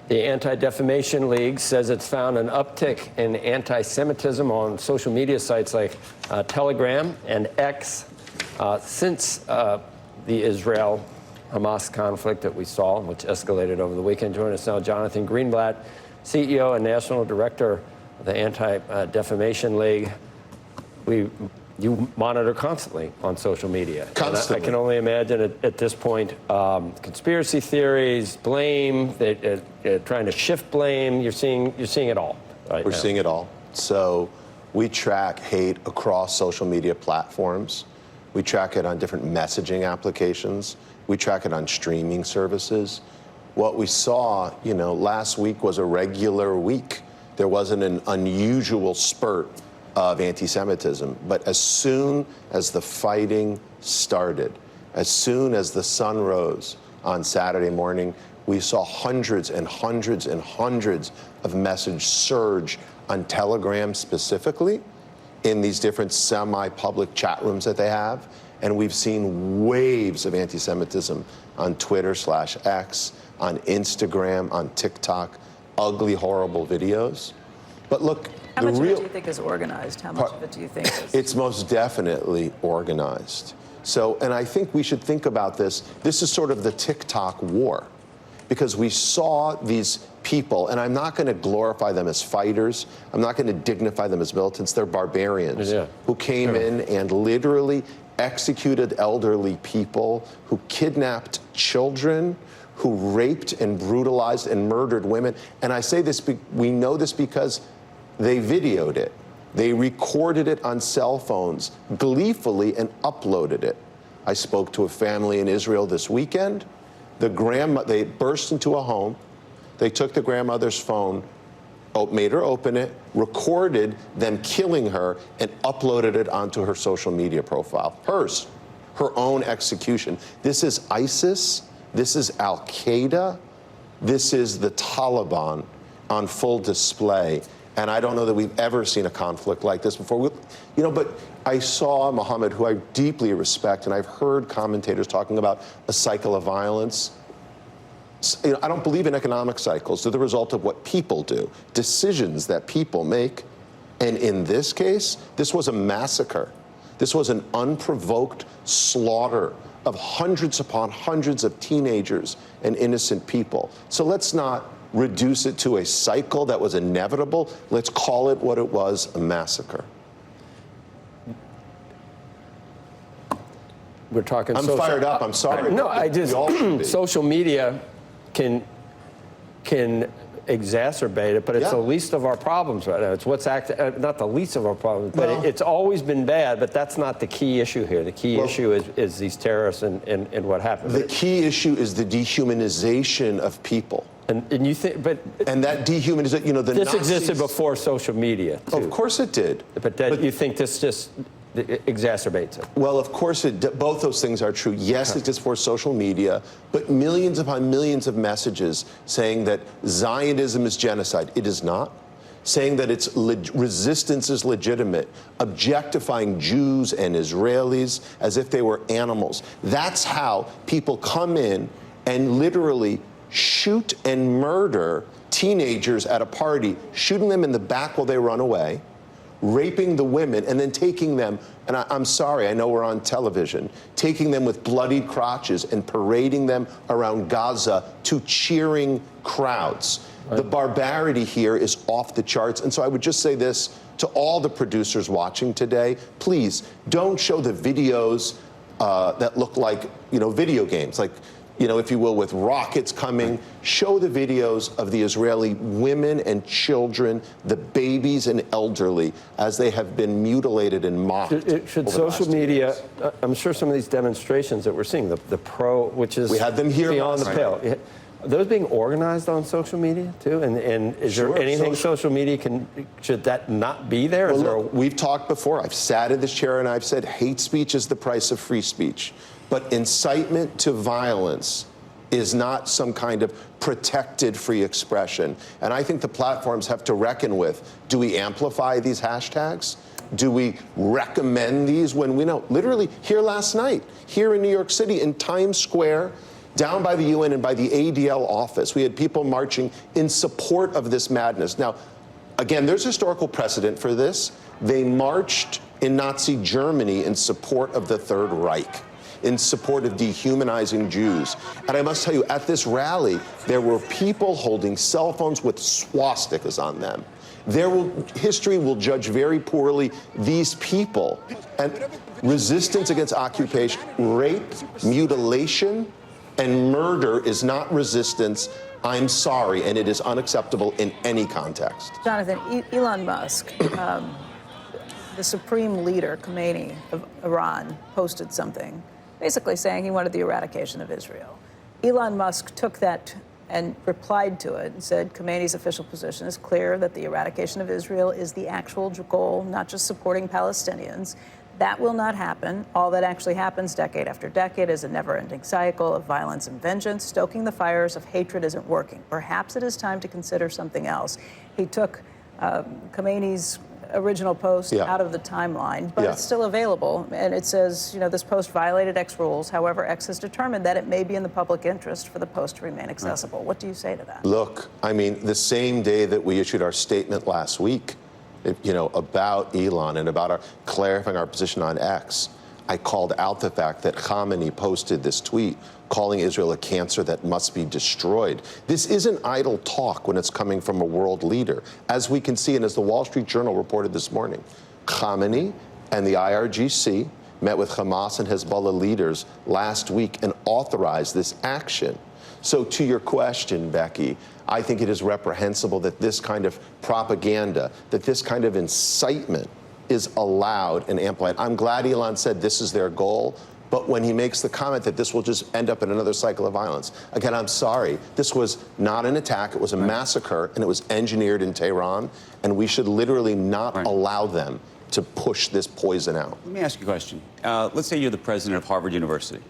The Anti-Defamation League says it's found an uptick in anti-Semitism on social media sites like Telegram and X since the Israel-Hamas conflict that we saw, which escalated over the weekend. Joining us now, Jonathan Greenblatt, CEO and National Director of the Anti-Defamation League. You monitor constantly on social media. Constantly. I can only imagine at this point, conspiracy theories, blame, trying to shift blame. You're seeing it all. We're seeing it all. So we track hate across social media platforms. We track it on different messaging applications. We track it on streaming services. What we saw, last week was a regular week. There wasn't an unusual spurt of anti-Semitism. But as soon as the fighting started, as soon as the sun rose on Saturday morning, we saw hundreds and hundreds and hundreds of messages surge on Telegram specifically in these different semi-public chat rooms that they have. And we've seen waves of anti-Semitism on Twitter/X, on Instagram, on TikTok, ugly, horrible videos. But look, how much of it do you think is organized? How much of it do you think is? It's most definitely organized. So, and I think we should think about this. This is sort of the TikTok war, because we saw these people, and I'm not going to glorify them as fighters. I'm not going to dignify them as militants. They're barbarians who came in and literally executed elderly people, who kidnapped children, who raped and brutalized and murdered women. And I say this, we know this because they videoed it. They recorded it on cell phones gleefully and uploaded it. I spoke to a family in Israel this weekend. They burst into a home. They took the grandmother's phone, made her open it, recorded them killing her, and uploaded it onto her social media profile. Hers, her own execution. This is ISIS. This is Al-Qaeda. This is the Taliban on full display. And I don't know that we've ever seen a conflict like this before. But I saw Mohammed, who I deeply respect, and I've heard commentators talking about a cycle of violence. I don't believe in economic cycles. They're the result of what people do, decisions that people make. And in this case, this was a massacre. This was an unprovoked slaughter of hundreds upon hundreds of teenagers and innocent people. So let's not reduce it to a cycle that was inevitable. Let's call it what it was, a massacre. We're talking. I'm fired up. I'm sorry. No, social media can exacerbate it, but it's the least of our problems right now. It's not the least of our problems, but it's always been bad, but that's not the key issue here. The key issue is these terrorists and what happened. The key issue is the dehumanization of people. And you think, and that dehumanization, the this Nazis existed before social media, too. Of course it did. But you think this just exacerbates it? Well, of course both those things are true. Yes, it is for social media, but millions upon millions of messages saying that Zionism is genocide. It is not. Saying that its resistance is legitimate, objectifying Jews and Israelis as if they were animals. That's how people come in and literally shoot and murder teenagers at a party, shooting them in the back while they run away, raping the women, and then taking them, and I'm sorry, I know we're on television, taking them with bloodied crotches and parading them around Gaza to cheering crowds. Right. The barbarity here is off the charts. And so I would just say this to all the producers watching today: please don't show the videos that look like, video games, like, if you will, with rockets coming. Show the videos of the Israeli women and children, the babies and elderly, as they have been mutilated and mocked. Should social media, I'm sure some of these demonstrations that we're seeing, the pro, which is we had them here beyond the pale, are those being organized on social media too? And is there anything social media should that not be there? Well, look, we've talked before. I've sat in this chair and I've said hate speech is the price of free speech. But incitement to violence is not some kind of protected free expression. And I think the platforms have to reckon with, do we amplify these hashtags? Do we recommend these when we know? Literally, here last night, here in New York City, in Times Square, Down by the UN and by the ADL office, we had people marching in support of this madness. Now, again, there's historical precedent for this. They marched in Nazi Germany in support of the Third Reich, in support of dehumanizing Jews. And I must tell you, at this rally, there were people holding cell phones with swastikas on them. History will judge very poorly these people. And resistance against occupation, rape, mutilation, and murder is not resistance. I'm sorry, and it is unacceptable in any context. Jonathan, Elon Musk, the supreme leader, Khomeini of Iran, posted something basically saying he wanted the eradication of Israel. Elon Musk took that and replied to it and said Khomeini's official position is clear that the eradication of Israel is the actual goal, not just supporting Palestinians. That will not happen. All that actually happens decade after decade is a never-ending cycle of violence and vengeance. Stoking the fires of hatred isn't working. Perhaps it is time to consider something else. He took Khomeini's original post out of the timeline, but it's still available. And it says, this post violated X rules. However, X has determined that it may be in the public interest for the post to remain accessible. What do you say to that? Look, I mean, the same day that we issued our statement last week, about Elon and about clarifying our position on X, I called out the fact that Khamenei posted this tweet calling Israel a cancer that must be destroyed. This isn't idle talk when it's coming from a world leader. As we can see, and as the Wall Street Journal reported this morning, Khamenei and the IRGC met with Hamas and Hezbollah leaders last week and authorized this action. So to your question, Becky, I think it is reprehensible that this kind of propaganda, that this kind of incitement is allowed and amplified. I'm glad Elon said this is their goal, but when he makes the comment that this will just end up in another cycle of violence, again, I'm sorry. This was not an attack. It was a massacre, and it was engineered in Tehran, and we should literally not allow them to push this poison out. Let me ask you a question. Let's say you're the president of Harvard University.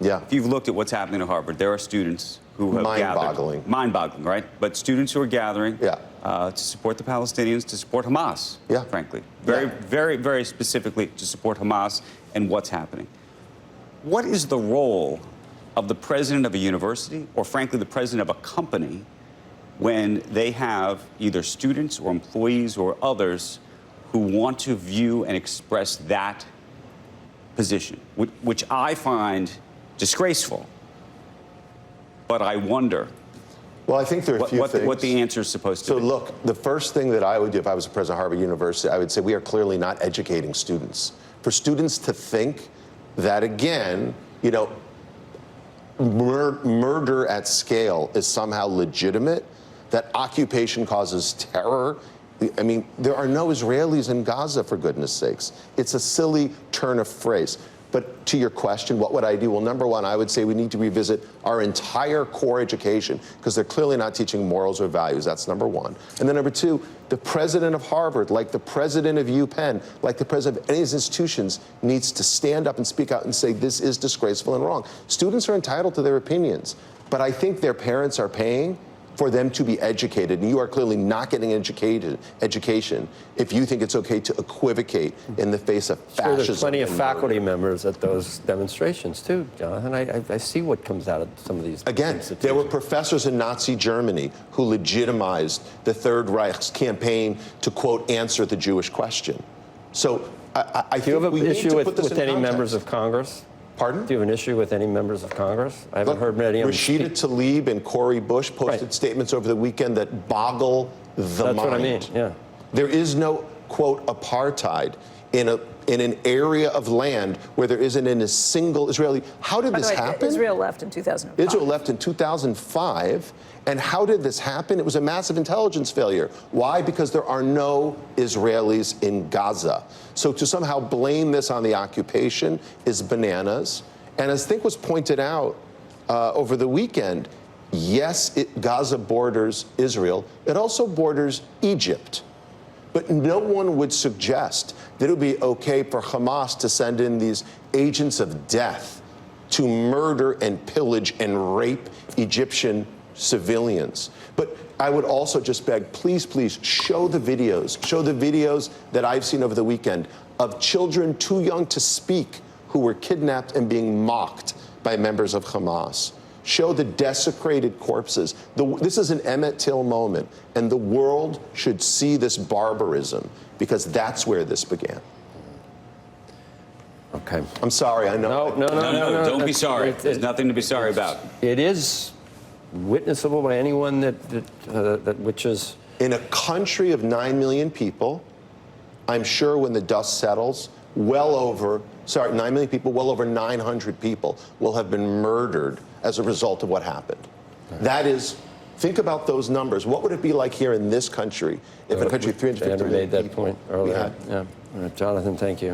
Yeah. If you've looked at what's happening at Harvard, there are students who have gathered. Mind-boggling, right? But students who are gathering to support the Palestinians, to support Hamas, frankly. Very, very specifically to support Hamas and what's happening. What is the role of the president of a university, or frankly, the president of a company, when they have either students or employees or others who want to view and express that position, which I find disgraceful? But I wonder. Well, I think there are a few things. What the answer is supposed to be. So look, the first thing that I would do if I was the president of Harvard University, I would say we are clearly not educating students. For students to think that, again, murder at scale is somehow legitimate, that occupation causes terror. I mean, there are no Israelis in Gaza, for goodness sakes. It's a silly turn of phrase. But to your question, what would I do? Well, number one, I would say we need to revisit our entire core education, because they're clearly not teaching morals or values. That's number one. And then number two, the president of Harvard, like the president of UPenn, like the president of any of these institutions, needs to stand up and speak out and say this is disgraceful and wrong. Students are entitled to their opinions, but I think their parents are paying for them to be educated, and you are clearly not getting education if you think it's okay to equivocate in the face of fascism. There's plenty of faculty members at those demonstrations too, Jonathan. I see what comes out of some of these. Again, there were professors in Nazi Germany who legitimized the Third Reich's campaign to, quote, answer the Jewish question. So I think we need to put this in context. Do you have an issue with any members of Congress? Pardon? Do you have an issue with any members of Congress? I haven't heard many of them. Rashida Tlaib and Cori Bush posted statements over the weekend that boggle the mind. That's what I mean, yeah. There is no, quote, apartheid in an area of land where there isn't a single Israeli. How did this happen? Israel left in 2005. Israel left in 2005. And how did this happen? It was a massive intelligence failure. Why? Because there are no Israelis in Gaza. So to somehow blame this on the occupation is bananas. And as I think was pointed out over the weekend, yes, Gaza borders Israel. It also borders Egypt. But no one would suggest that it would be okay for Hamas to send in these agents of death to murder and pillage and rape Egyptian civilians. But I would also just beg, please, please show the videos that I've seen over the weekend of children too young to speak who were kidnapped and being mocked by members of Hamas. Show the desecrated corpses. This is an Emmett Till moment, and the world should see this barbarism because that's where this began. Okay. I'm sorry, I know. No, don't be sorry. There's nothing to be sorry about. It is witnessable by anyone which is... In a country of 9 million people, I'm sure when the dust settles, 9 million people, well over 900 people will have been murdered as a result of what happened. That is, think about those numbers. What would it be like here in this country if in a country of 350 million made that people point earlier. Yeah. Jonathan, thank you.